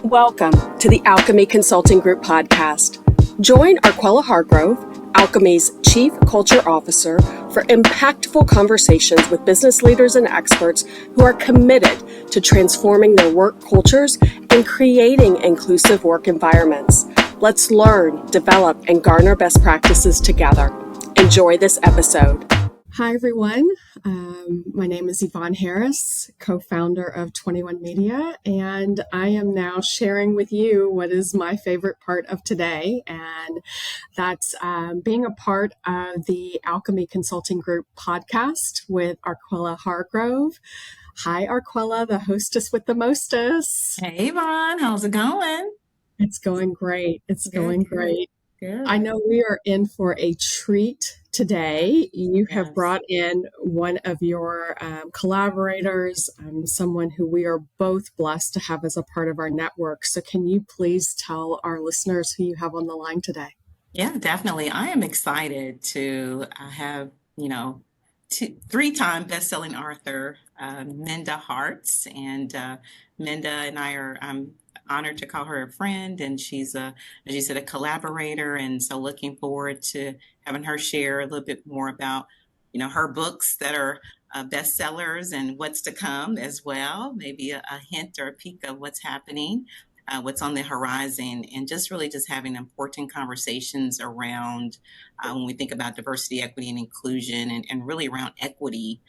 Welcome to the Alchemy Consulting Group Podcast. Join Arquella Hargrove, Alchemy's Chief Culture Officer, for impactful conversations with business leaders and experts who are committed to transforming their work cultures and creating inclusive work environments. Let's learn, develop, and garner best practices together. Enjoy this episode. Hi, everyone. My name is Yvonne Harris, co-founder of 21 Media, and I am now sharing with you what is my favorite part of today, and that's being a part of the Alchemy Consulting Group Podcast with Arquella Hargrove. Hi, Arquella, the hostess with the mostest. Hey, Yvonne, how's it going? It's going great. It's going great. Good. I know we are in for a treat today. You have brought in one of your collaborators, someone who we are both blessed to have as a part of our network. So can you please tell our listeners who you have on the line today? Yeah, definitely. I am excited to have, three-time best-selling author, Minda Harts. And Minda and I I'm honored to call her a friend. And she's, as you said, a collaborator. And so looking forward to having her share a little bit more about, her books that are bestsellers and what's to come as well. Maybe a hint or a peek of what's happening. What's on the horizon, and just really just having important conversations around when we think about diversity, equity, and inclusion, and really around equity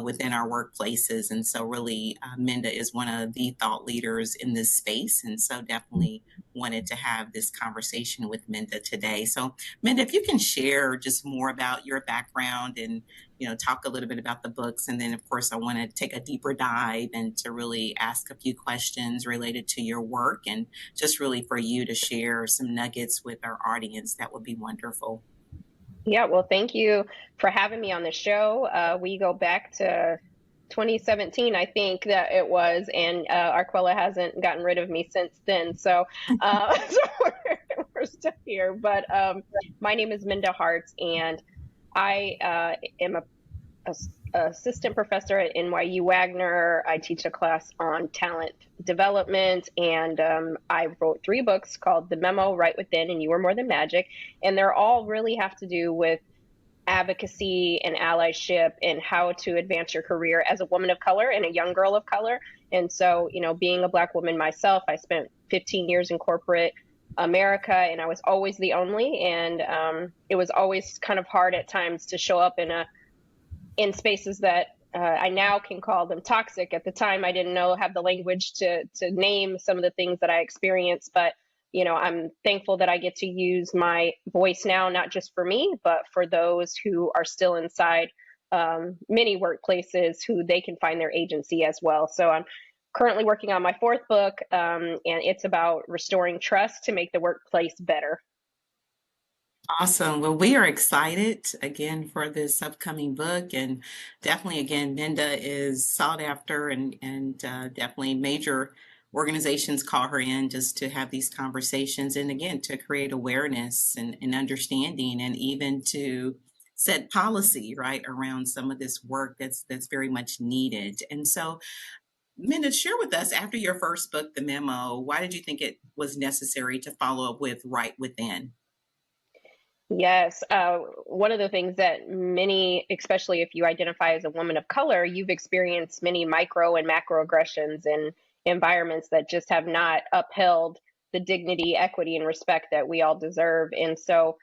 within our workplaces. And so really, Minda is one of the thought leaders in this space. And so definitely wanted to have this conversation with Minda today. So Minda, if you can share just more about your background and talk a little bit about the books. And then, of course, I want to take a deeper dive and to really ask a few questions related to your work and just really for you to share some nuggets with our audience. That would be wonderful. Yeah, well, thank you for having me on the show. We go back to 2017, I think that it was, and Arquella hasn't gotten rid of me since then. So, so we're still here. But my name is Minda Harts, and I am a assistant professor at NYU Wagner. I teach a class on talent development, and I wrote 3 books called The Memo, Right Within, and You Are More Than Magic. And they're all really have to do with advocacy and allyship and how to advance your career as a woman of color and a young girl of color. And so, being a Black woman myself, I spent 15 years in corporate America, and I was always the only, and it was always kind of hard at times to show up in spaces that I now can call them toxic. At the time, I didn't have the language to name some of the things that I experienced, but I'm thankful that I get to use my voice now, not just for me, but for those who are still inside many workplaces who they can find their agency as well. So I'm currently working on my 4th book, and it's about restoring trust to make the workplace better. Awesome. Well, we are excited again for this upcoming book, and definitely, again, Minda is sought after, and definitely major organizations call her in just to have these conversations, and again to create awareness and understanding, and even to set policy right around some of this work that's very much needed. And so, Minda, share with us after your first book, The Memo, why did you think it was necessary to follow up with Right Within? Yes. One of the things that many, especially if you identify as a woman of color, you've experienced many micro and macro aggressions in environments that just have not upheld the dignity, equity, and respect that we all deserve. And so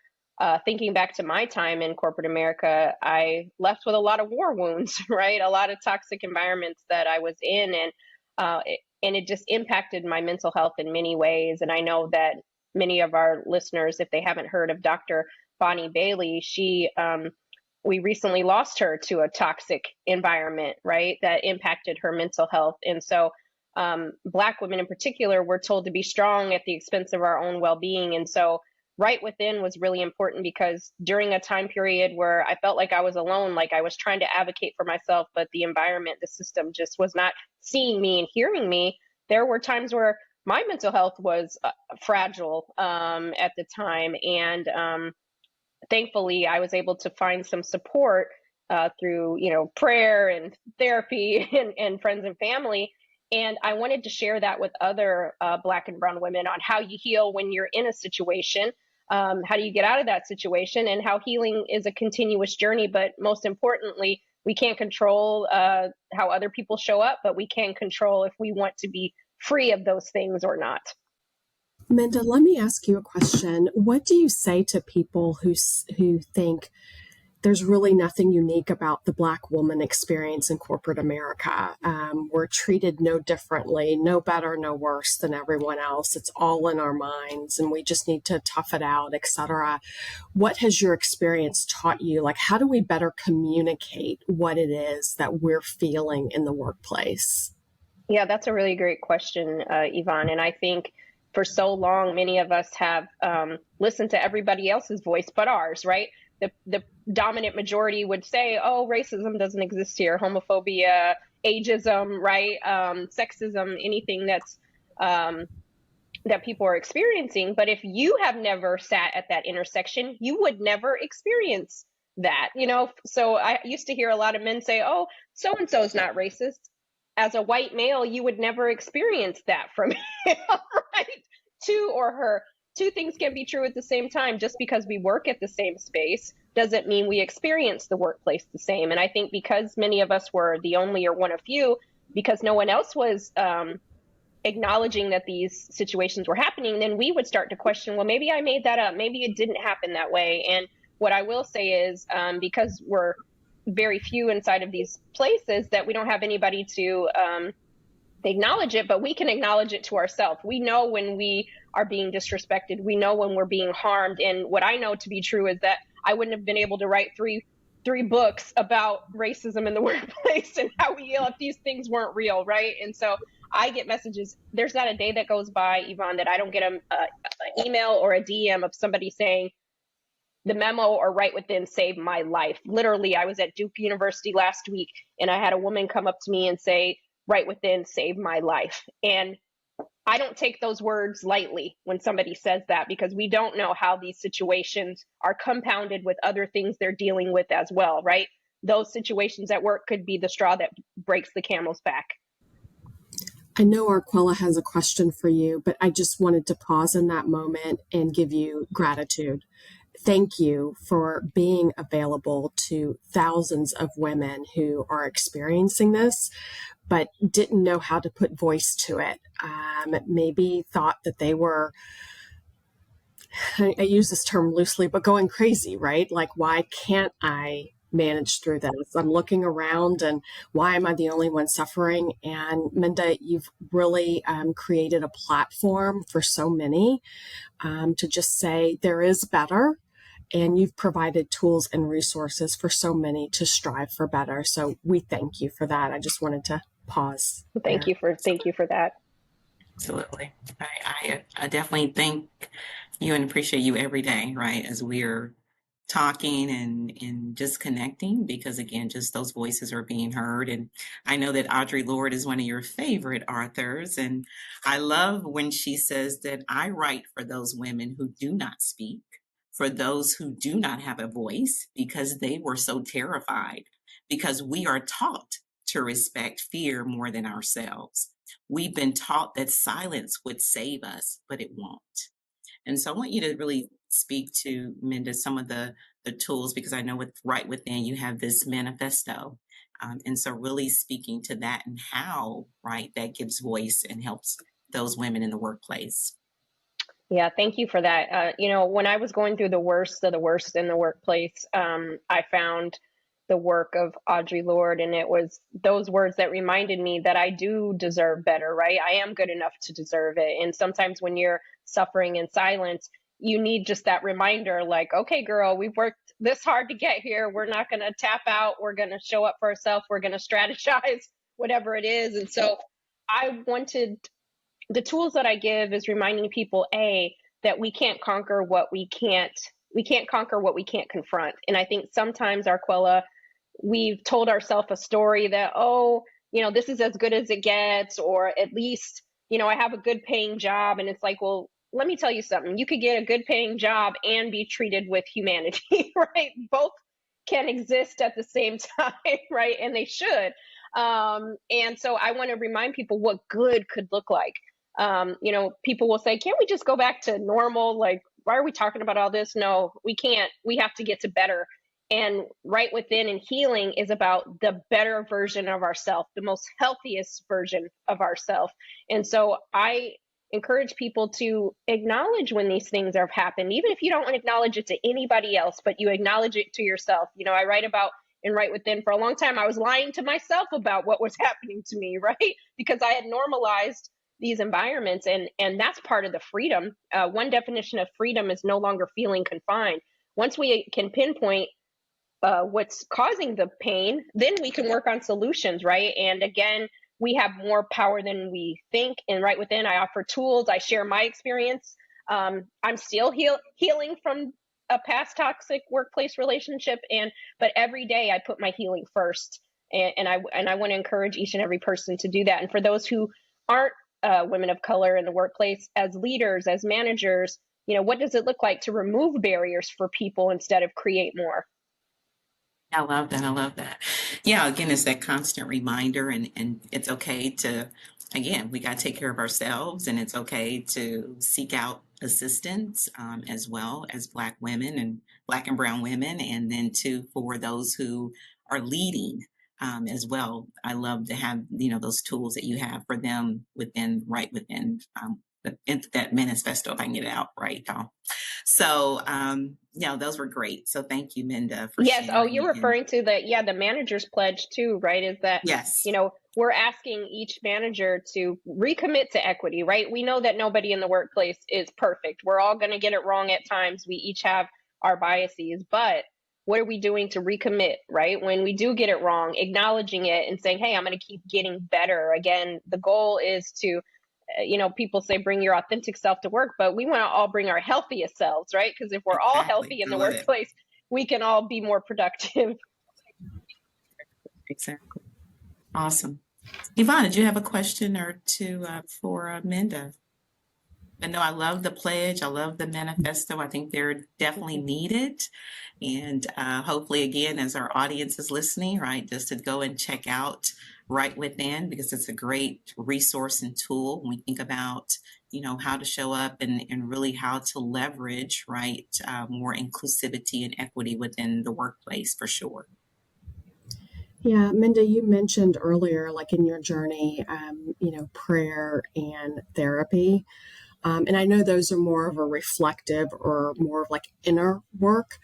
thinking back to my time in corporate America, I left with a lot of war wounds, right? A lot of toxic environments that I was in. And it just impacted my mental health in many ways. And I know that many of our listeners, if they haven't heard of Dr. Bonnie Bailey, we recently lost her to a toxic environment, right? That impacted her mental health. And so Black women in particular were told to be strong at the expense of our own well-being. And so Right Within was really important because during a time period where I felt like I was alone, like I was trying to advocate for myself, but the environment, the system just was not seeing me and hearing me, there were times where my mental health was fragile at the time. And thankfully, I was able to find some support through, prayer and therapy and friends and family. And I wanted to share that with other Black and brown women on how you heal when you're in a situation. How do you get out of that situation, and how healing is a continuous journey. But most importantly, we can't control how other people show up, but we can control if we want to be free of those things or not. Minda, let me ask you a question. What do you say to people who think there's really nothing unique about the Black woman experience in corporate America? We're treated no differently, no better, no worse than everyone else. It's all in our minds, and we just need to tough it out, etc. What has your experience taught you? Like, how do we better communicate what it is that we're feeling in the workplace? Yeah, that's a really great question, Yvonne. And I think for so long, many of us have listened to everybody else's voice but ours, right? The dominant majority would say, oh, racism doesn't exist here, homophobia, ageism, right? Sexism, anything that's that people are experiencing. But if you have never sat at that intersection, you would never experience that, you know? So I used to hear a lot of men say, oh, so-and-so is not racist. As a white male, you would never experience that from him, right? Two things can be true at the same time. Just because we work at the same space doesn't mean we experience the workplace the same. And I think because many of us were the only or one of few, because no one else was acknowledging that these situations were happening, then we would start to question, well, maybe I made that up. Maybe it didn't happen that way. And what I will say is because we're very few inside of these places, that we don't have anybody to acknowledge it, but we can acknowledge it to ourselves. We know when we are being disrespected. We know when we're being harmed. And what I know to be true is that I wouldn't have been able to write three books about racism in the workplace and how we heal if these things weren't real, right? And so I get messages. There's not a day that goes by, Yvonne, that I don't get an email or a DM of somebody saying, the memo or Right Within saved my life. Literally, I was at Duke University last week and I had a woman come up to me and say, Right Within saved my life. And I don't take those words lightly when somebody says that, because we don't know how these situations are compounded with other things they're dealing with as well, right? Those situations at work could be the straw that breaks the camel's back. I know Arquella has a question for you, but I just wanted to pause in that moment and give you gratitude. Thank you for being available to thousands of women who are experiencing this, but didn't know how to put voice to it. Maybe thought that they were, I use this term loosely, but going crazy, right? Like, why can't I manage through this? I'm looking around and why am I the only one suffering? And Minda, you've really created a platform for so many to just say there is better. And you've provided tools and resources for so many to strive for better. So we thank you for that. I just wanted to pause. Thank you for that. Absolutely. I definitely thank you and appreciate you every day, right? As we're talking and just connecting, because again, just those voices are being heard. And I know that Audre Lorde is one of your favorite authors. And I love when she says that I write for those women who do not speak, for those who do not have a voice, because they were so terrified, because we are taught to respect fear more than ourselves. We've been taught that silence would save us, but it won't. And so I want you to really speak to, Minda, some of the tools, because I know with Right Within, you have this manifesto. And so really speaking to that and how, right, that gives voice and helps those women in the workplace. Yeah, thank you for that. When I was going through the worst of the worst in the workplace, I found the work of Audre Lorde, and it was those words that reminded me that I do deserve better, right? I am good enough to deserve it. And sometimes when you're suffering in silence, you need just that reminder, like, okay, girl, we've worked this hard to get here. We're not going to tap out. We're going to show up for ourselves. We're going to strategize, whatever it is. And so I wanted, the tools that I give is reminding people, that we can't conquer what we can't confront. And I think sometimes, Arquella, we've told ourselves a story that, this is as good as it gets, or at least, I have a good paying job. And it's like, well, let me tell you something. You could get a good paying job and be treated with humanity, right? Both can exist at the same time, right? And they should. And so I want to remind people what good could look like. People will say, can't we just go back to normal? Like, why are we talking about all this? No, we can't. We have to get to better. And right within and healing is about the better version of ourselves, the most healthiest version of ourselves. And so I encourage people to acknowledge when these things have happened, even if you don't acknowledge it to anybody else, but you acknowledge it to yourself. I write about and right within for a long time, I was lying to myself about what was happening to me, right? Because I had normalized these environments, and that's part of the freedom. One definition of freedom is no longer feeling confined. Once we can pinpoint what's causing the pain, then we can work on solutions, right? And again, we have more power than we think. And right within, I offer tools. I share my experience. I'm still healing from a past toxic workplace relationship, but every day I put my healing first. And I want to encourage each and every person to do that. And for those who aren't women of color in the workplace, as leaders, as managers, what does it look like to remove barriers for people instead of create more? I love that. I love that. Yeah, again, it's that constant reminder, and it's okay to, again, we got to take care of ourselves, and it's okay to seek out assistance as well as Black women and Black and brown women. And then too, for those who are leading as well, I love to have, those tools that you have for them right within that manifesto, if I can get it out right, y'all. So, those were great. So thank you, Minda, for Yes. sharing. Oh, you're referring to the manager's pledge too, right? Is that, yes, we're asking each manager to recommit to equity, right? We know that nobody in the workplace is perfect. We're all going to get it wrong at times. We each have our biases, but what are we doing to recommit, right? When we do get it wrong, acknowledging it and saying, hey, I'm going to keep getting better. Again, the goal is to people say bring your authentic self to work, but we want to all bring our healthiest selves, right? Because if we're all healthy in the workplace, we can all be more productive. Exactly. Awesome. Yvonne, did you have a question or two for Minda? I know I love the pledge. I love the manifesto. I think they're definitely needed. And hopefully, again, as our audience is listening, right, just to go and check out Right Within, because it's a great resource and tool when we think about, how to show up and really how to leverage, right, more inclusivity and equity within the workplace for sure. Yeah, Minda, you mentioned earlier, like in your journey, prayer and therapy. And I know those are more of a reflective or more of like inner work,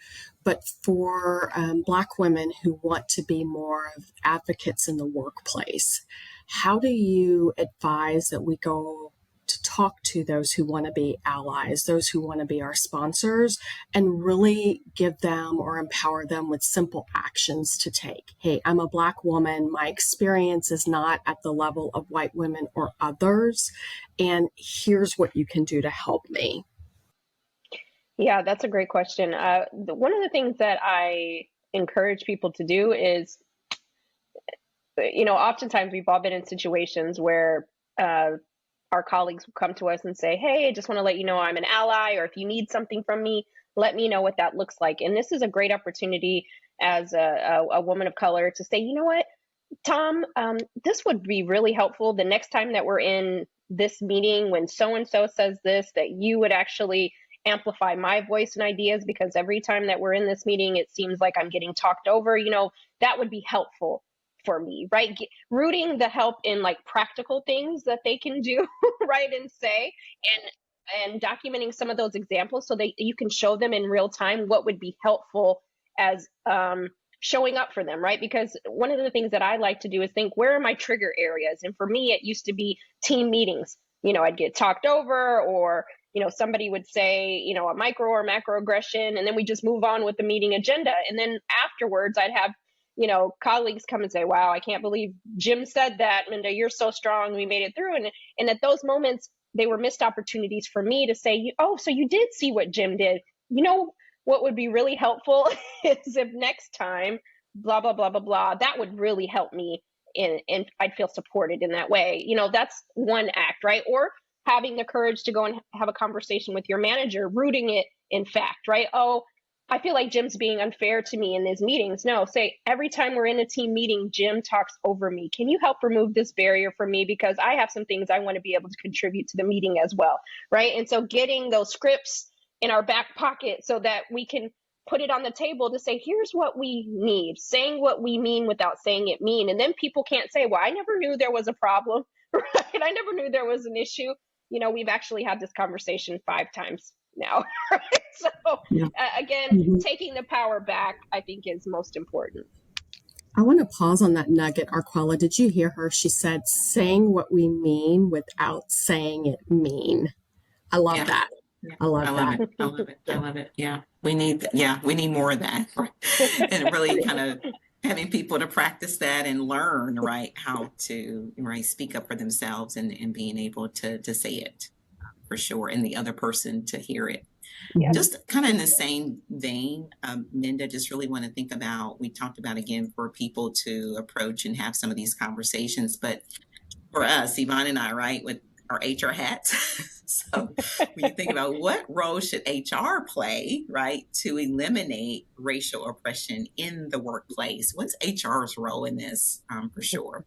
but for Black women who want to be more of advocates in the workplace, how do you advise that we go to talk to those who want to be allies, those who want to be our sponsors, and really give them or empower them with simple actions to take? Hey, I'm a Black woman. My experience is not at the level of white women or others. And here's what you can do to help me. Yeah, that's a great question. One of the things that I encourage people to do is, oftentimes we've all been in situations where our colleagues will come to us and say, hey, I just want to let you know I'm an ally, or if you need something from me, let me know what that looks like. And this is a great opportunity as a woman of color to say, you know what, Tom, this would be really helpful the next time that we're in this meeting when so-and-so says this, that you would actually amplify my voice and ideas, because every time that we're in this meeting, it seems like I'm getting talked over. That would be helpful for me, right? Rooting the help in like practical things that they can do, right, and say, and documenting some of those examples so that you can show them in real time what would be helpful as showing up for them, right? Because one of the things that I like to do is think, where are my trigger areas? And for me, it used to be team meetings. I'd get talked over, or somebody would say, a micro or macroaggression, and then we just move on with the meeting agenda. And then afterwards, I'd have colleagues come and say, wow, I can't believe Jim said that. Minda, you're so strong. We made it through. And at those moments, they were missed opportunities for me to say, oh, so you did see what Jim did. What would be really helpful is if next time, blah, blah, blah, blah, blah, that would really help me, and I'd feel supported in that way. That's one act, right? Or having the courage to go and have a conversation with your manager, rooting it in fact, right? Oh, I feel like Jim's being unfair to me in these meetings. No, say every time we're in a team meeting, Jim talks over me. Can you help remove this barrier for me? Because I have some things I want to be able to contribute to the meeting as well, right? And so getting those scripts in our back pocket so that we can put it on the table to say, here's what we need, saying what we mean without saying it mean. And then people can't say, well, I never knew there was a problem, right? I never knew there was an issue. We've actually had this conversation 5 times now. Right? So again, taking the power back, I think, is most important. I want to pause on that nugget. Arquella, did you hear her? She said, saying what we mean without saying it mean. I love that. Yeah. I love that. It. I love it. Yeah. We need more of that. And really kind of having people to practice that and learn, right, how to speak up for themselves and being able to say it for sure, and the other person to hear it. Yeah. Just kind of in the same vein, Minda, just really want to think about, we talked about, again, for people to approach and have some of these conversations, but for us, Yvonne and I, right, with our HR hats. So when you think about what role should HR play, right, to eliminate racial oppression in the workplace, what's HR's role in this, for sure?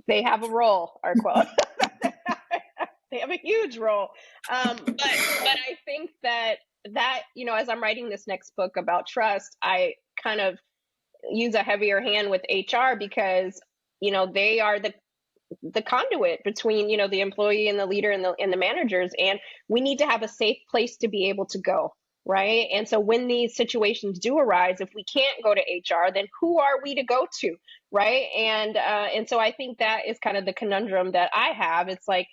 They have a role, Arquella. They have a huge role. But I think that, as I'm writing this next book about trust, I kind of use a heavier hand with HR because, they are the conduit between, the employee and the leader and the managers. And we need to have a safe place to be able to go. Right. And so when these situations do arise, if we can't go to HR, then who are we to go to? Right. And so I think that is kind of the conundrum that I have. It's like,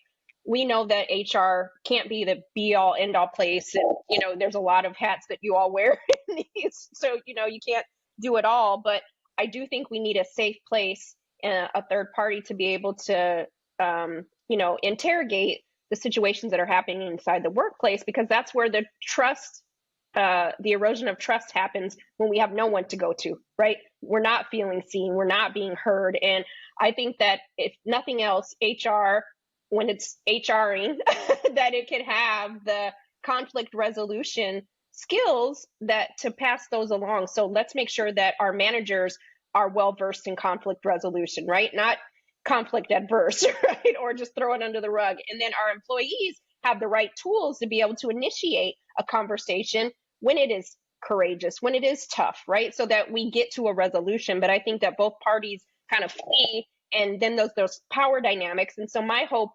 we know that HR can't be the be all end all place. And, there's a lot of hats that you all wear in these. So, you can't do it all. But I do think we need a safe place and a third party to be able to, interrogate the situations that are happening inside the workplace, because that's where the trust, the erosion of trust happens when we have no one to go to, right? We're not feeling seen. We're not being heard. And I think that if nothing else, HR, when it's HRing, that it can have the conflict resolution skills that to pass those along. So let's make sure that our managers are well-versed in conflict resolution, right? Not conflict adverse, right? Or just throw it under the rug. And then our employees have the right tools to be able to initiate a conversation when it is courageous, when it is tough, right? So that we get to a resolution. But I think that both parties kind of flee, and then those power dynamics. And so my hope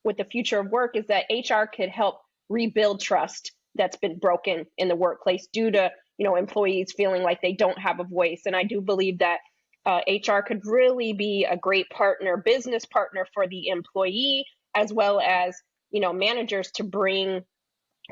with the future of work is that HR could help rebuild trust that's been broken in the workplace due to, employees feeling like they don't have a voice. And I do believe that HR could really be a great partner, business partner for the employee, as well as, managers to bring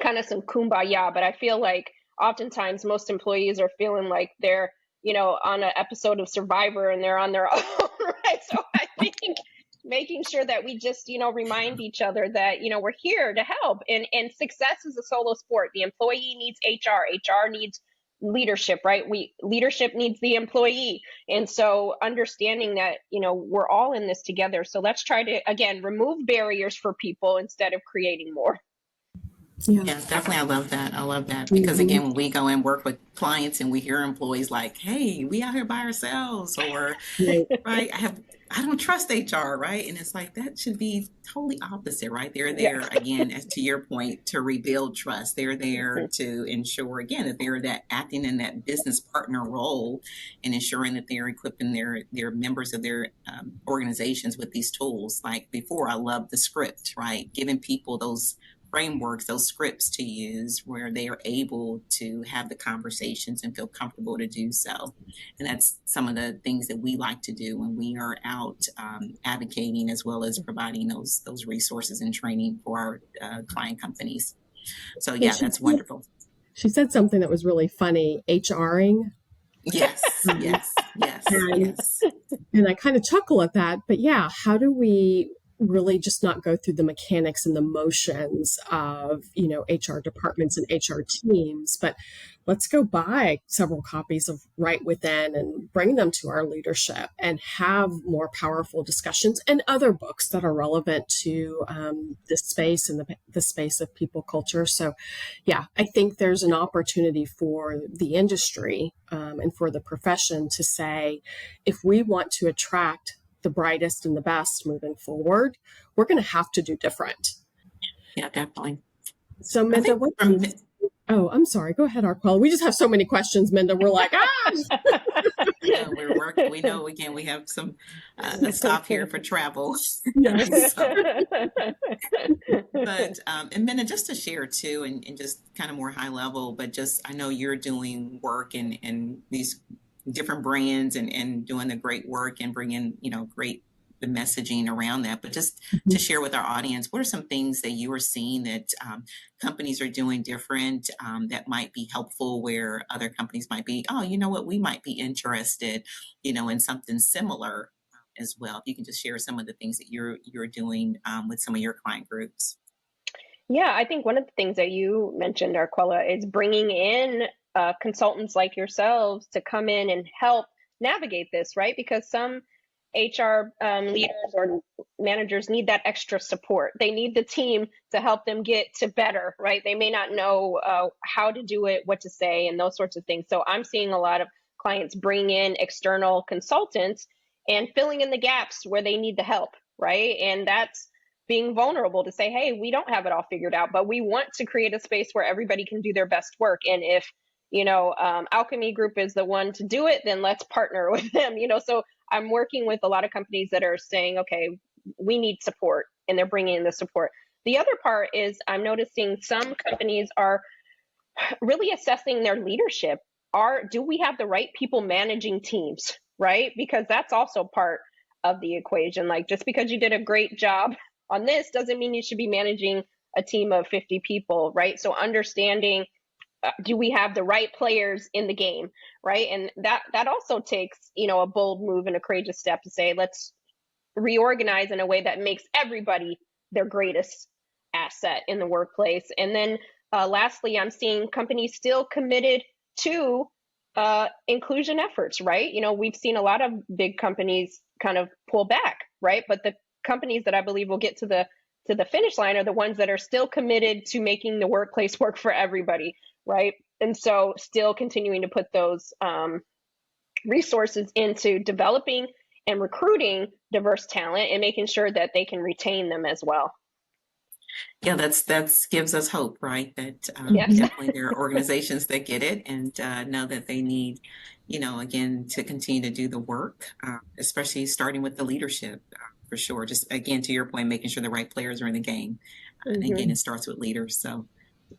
kind of some kumbaya. But I feel like oftentimes most employees are feeling like they're, on an episode of Survivor and they're on their own, right? So I think making sure that we just, remind each other that, we're here to help. And success is a solo sport. The employee needs HR. HR needs leadership, right? Leadership needs the employee. And so understanding that, we're all in this together. So let's try to, again, remove barriers for people instead of creating more. Yeah, definitely. I love that. Because again, when we go and work with clients and we hear employees like, hey, we out here by ourselves, or right, I don't trust HR, right? And it's like, that should be totally opposite, right? They're there again, as to your point, to rebuild trust. They're there to ensure, again, that they're acting in that business partner role and ensuring that they're equipping their members of their organizations with these tools. Like before, I love the script, right? Giving people those frameworks, those scripts to use where they are able to have the conversations and feel comfortable to do so. And that's some of the things that we like to do when we are out advocating, as well as providing those resources and training for our client companies. So yeah, that's wonderful. She said something that was really funny, HRing. Yes. And I kind of chuckle at that, but yeah, how do we really just not go through the mechanics and the motions of, HR departments and HR teams, but let's go buy several copies of Right Within and bring them to our leadership and have more powerful discussions and other books that are relevant to this space and the space of people culture. So yeah, I think there's an opportunity for the industry and for the profession to say, if we want to attract the brightest and the best moving forward, we're going to have to do different. Yeah, definitely. So Minda, I'm sorry. Go ahead, Arquella. We just have so many questions, Minda. We're like, Yeah, we're working. We know, again, we have some stop here for travel. Yes. But, and Minda, just to share too, and just kind of more high level, but just, I know you're doing work in these different brands and doing the great work and bringing, great the messaging around that. But just to share with our audience, what are some things that you are seeing that companies are doing different that might be helpful, where other companies might be, oh, you know what, we might be interested, in something similar as well. If you can just share some of the things that you're doing with some of your client groups. Yeah, I think one of the things that you mentioned, Arquella, is bringing in consultants like yourselves to come in and help navigate this, right? Because some HR leaders or managers need that extra support. They need the team to help them get to better, right? They may not know how to do it, what to say, and those sorts of things. So I'm seeing a lot of clients bring in external consultants and filling in the gaps where they need the help, right? And that's being vulnerable to say, hey, we don't have it all figured out, but we want to create a space where everybody can do their best work. And if Alchemy Group is the one to do it, then let's partner with them. So I'm working with a lot of companies that are saying, okay, we need support, and they're bringing in the support. The other part is I'm noticing some companies are really assessing their leadership. Do we have the right people managing teams, right? Because that's also part of the equation. Like, just because you did a great job on this doesn't mean you should be managing a team of 50 people, right? So understanding, do we have the right players in the game, right? And that also takes, a bold move and a courageous step to say, let's reorganize in a way that makes everybody their greatest asset in the workplace. And then lastly, I'm seeing companies still committed to inclusion efforts, right? We've seen a lot of big companies kind of pull back, right? But the companies that I believe will get to the finish line are the ones that are still committed to making the workplace work for everybody, right? And so still continuing to put those resources into developing and recruiting diverse talent and making sure that they can retain them as well. Yeah, that's gives us hope, right? That Yes. definitely there are organizations that get it and know that they need, again, to continue to do the work, especially starting with the leadership, for sure. Just again, to your point, making sure the right players are in the game. And again, it starts with leaders. So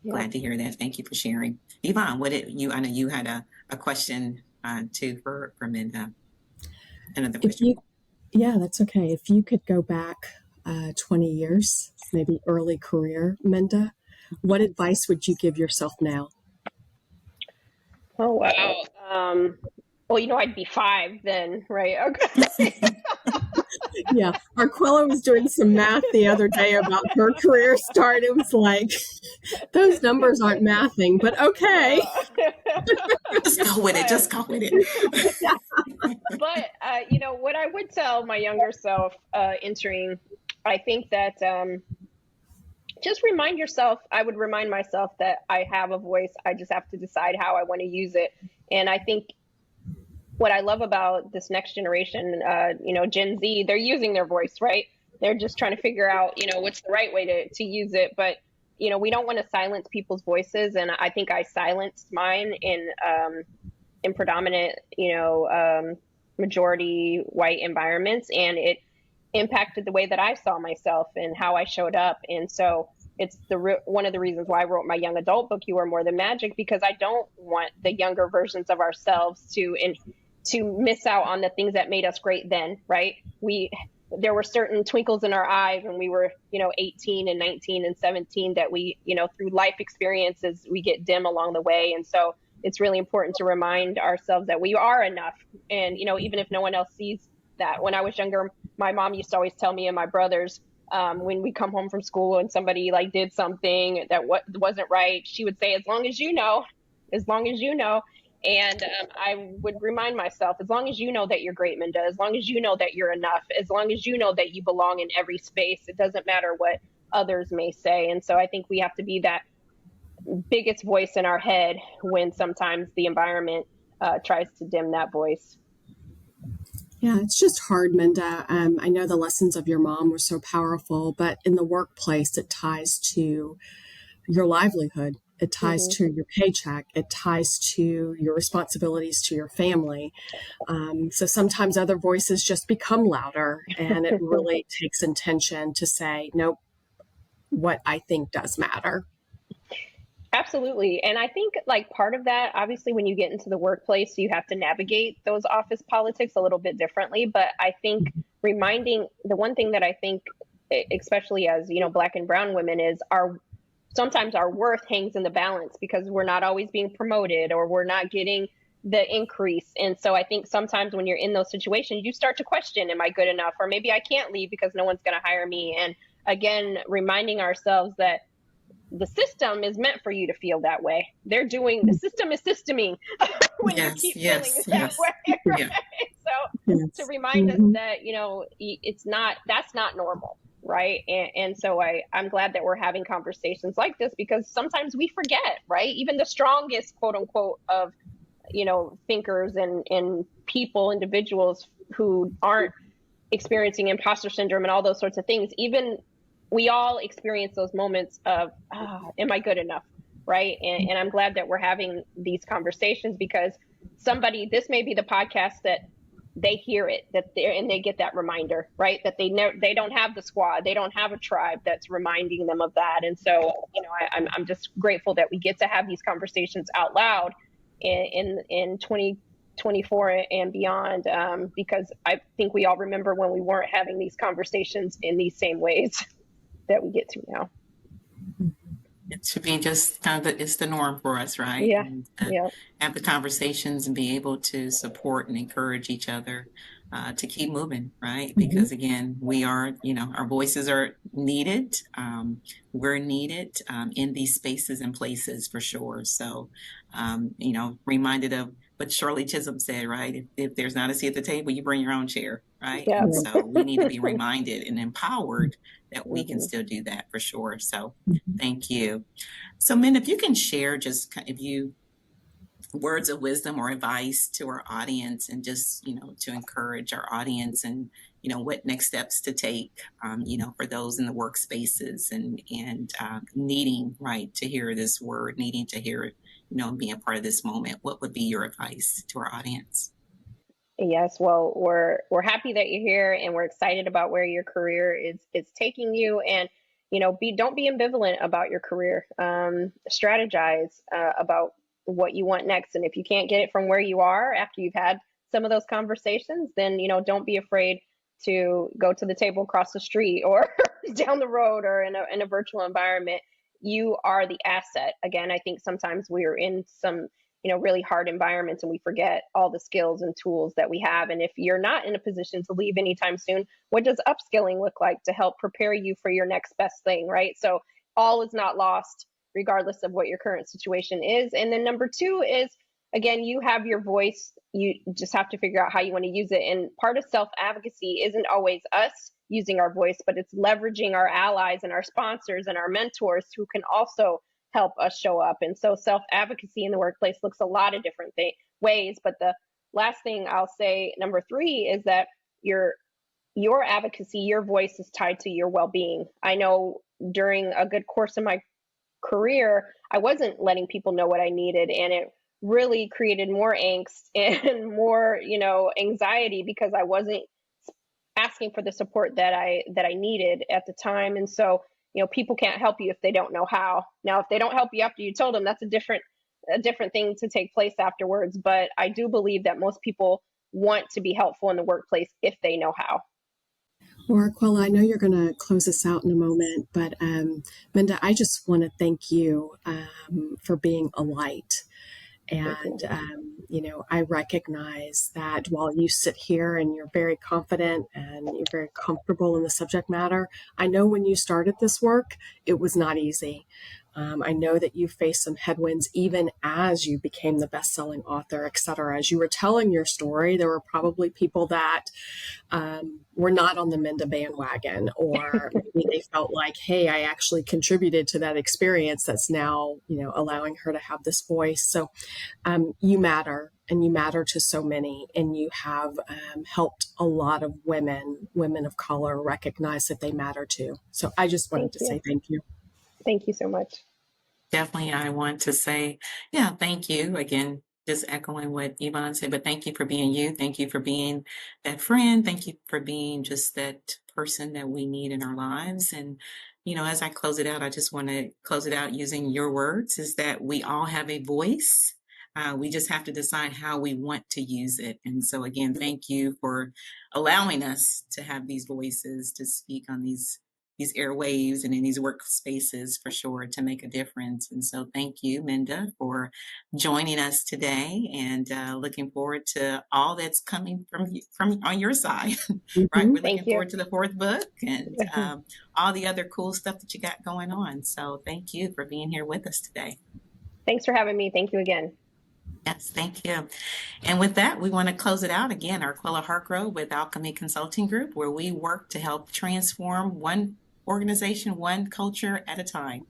glad to hear that. Thank you for sharing. Yvonne, I know you had a question too for Minda. Another question. Yeah, that's okay. If you could go back 20 years, maybe early career, Minda, what advice would you give yourself now? Oh, wow. Well, I'd be 5 then, right? Okay. Yeah, Arquella was doing some math the other day about her career start. It was like, those numbers aren't mathing, but okay. Just go with it. Yeah. But, what I would tell my younger self entering, I think that just I would remind myself that I have a voice. I just have to decide how I want to use it. And I think what I love about this next generation, Gen Z, they're using their voice, right? They're just trying to figure out, what's the right way to use it. But, we don't want to silence people's voices. And I think I silenced mine in predominant, majority white environments. And it impacted the way that I saw myself and how I showed up. And so it's one of the reasons why I wrote my young adult book, You Are More Than Magic, because I don't want the younger versions of ourselves to miss out on the things that made us great then, right? There were certain twinkles in our eyes when we were, 18 and 19 and 17 that we, through life experiences, we get dim along the way. And so it's really important to remind ourselves that we are enough. And, even if no one else sees that. When I was younger, my mom used to always tell me and my brothers, when we come home from school and somebody like did something that wasn't right, she would say, as long as you know, as long as you know. And I would remind myself, as long as you know that you're great, Minda, as long as you know that you're enough, as long as you know that you belong in every space, it doesn't matter what others may say. And so I think we have to be that biggest voice in our head when sometimes the environment tries to dim that voice. Yeah, it's just hard, Minda. I know the lessons of your mom were so powerful, but in the workplace, it ties to your livelihood. It ties to your paycheck. It ties to your responsibilities to your family. So sometimes other voices just become louder, and it really takes intention to say, nope, what I think does matter. Absolutely. And I think like part of that, obviously, when you get into the workplace, you have to navigate those office politics a little bit differently. But I think reminding the one thing that I think, especially as, Black and brown women, is sometimes our worth hangs in the balance because we're not always being promoted or we're not getting the increase. And so I think sometimes when you're in those situations, you start to question, am I good enough? Or maybe I can't leave because no one's going to hire me. And again, reminding ourselves that the system is meant for you to feel that way. The system is systeming when you keep feeling that way, right? So to remind us that, that's not normal, right? And so I'm glad that we're having conversations like this because sometimes we forget, right? Even the strongest, quote unquote, of, thinkers and individuals who aren't experiencing imposter syndrome and all those sorts of things, even we all experience those moments of, am I good enough? Right. And I'm glad that we're having these conversations because this may be the podcast that they hear it, and they get that reminder, right? That they don't have the squad. They don't have a tribe that's reminding them of that. And so, I'm just grateful that we get to have these conversations out loud in 2024 and beyond, because I think we all remember when we weren't having these conversations in these same ways that we get to now. It should be just it's the norm for us, right? Yeah. And, Yeah. have the conversations and be able to support and encourage each other to keep moving, right? Because again, we are, our voices are needed. We're needed in these spaces and places for sure. So, reminded of what Shirley Chisholm said, right? If there's not a seat at the table, you bring your own chair, right? Yeah. And so we need to be reminded and empowered that we can still do that for sure. So thank you. So, Minda, if you can share just words of wisdom or advice to our audience and just, to encourage our audience and, what next steps to take, for those in the workspaces and needing, right, to hear this word, needing to hear it, and being a part of this moment, what would be your advice to our audience? Yes, well, we're happy that you're here and we're excited about where your career is taking you. And, don't be ambivalent about your career. Strategize about what you want next. And if you can't get it from where you are after you've had some of those conversations, then, don't be afraid to go to the table across the street or down the road or in a virtual environment. You are the asset. Again, I think sometimes we're in some really hard environments and we forget all the skills and tools that we have. And if you're not in a position to leave anytime soon, what does upskilling look like to help prepare you for your next best thing, right? So all is not lost, regardless of what your current situation is. And then number two is, again, you have your voice. You just have to figure out how you want to use it. And part of self-advocacy isn't always us using our voice, but it's leveraging our allies and our sponsors and our mentors who can also help us show up. And so self-advocacy in the workplace looks a lot of different ways. But the last thing I'll say, number three, is that your advocacy, your voice is tied to your well-being. I know during a good course of my career, I wasn't letting people know what I needed. And it really created more angst and more, anxiety because I wasn't asking for the support that I needed at the time. And so, people can't help you if they don't know how. Now, if they don't help you after you told them, that's a different thing to take place afterwards. But I do believe that most people want to be helpful in the workplace if they know how. Well, Arquella, I know you're going to close us out in a moment, but Minda, I just want to thank you for being a light And, I recognize that while you sit here and you're very confident and you're very comfortable in the subject matter, I know when you started this work, it was not easy. I know that you faced some headwinds even as you became the best-selling author, et cetera. As you were telling your story, there were probably people that were not on the Minda bandwagon, or maybe they felt like, hey, I actually contributed to that experience that's now, allowing her to have this voice. So you matter, and you matter to so many, and you have helped a lot of women of color recognize that they matter too. So I just wanted to say thank you. Thank you so much. Definitely, I want to say, yeah, thank you again. Just echoing what Yvonne said, but thank you for being you. Thank you for being that friend. Thank you for being just that person that we need in our lives. And, as I close it out, I just want to close it out using your words, is that we all have a voice. We just have to decide how we want to use it. And so again, thank you for allowing us to have these voices, to speak on these airwaves and in these workspaces, for sure, to make a difference. And so thank you, Minda, for joining us today, and looking forward to all that's coming from on your side. Right? We're looking forward to the 4th book and all the other cool stuff that you got going on. So thank you for being here with us today. Thanks for having me. Thank you again. Yes, thank you. And with that, we want to close it out again. Arquella Hargrove with Alchemy Consulting Group, where we work to help transform one organization, one culture at a time.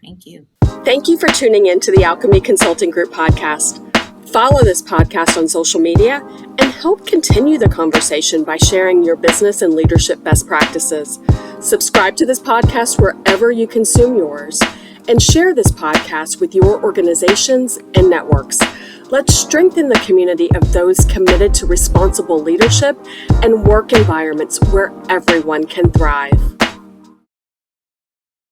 Thank you. Thank you for tuning in to the Alchemy Consulting Group podcast. Follow this podcast on social media and help continue the conversation by sharing your business and leadership best practices. Subscribe to this podcast wherever you consume yours, and share this podcast with your organizations and networks. Let's strengthen the community of those committed to responsible leadership and work environments where everyone can thrive.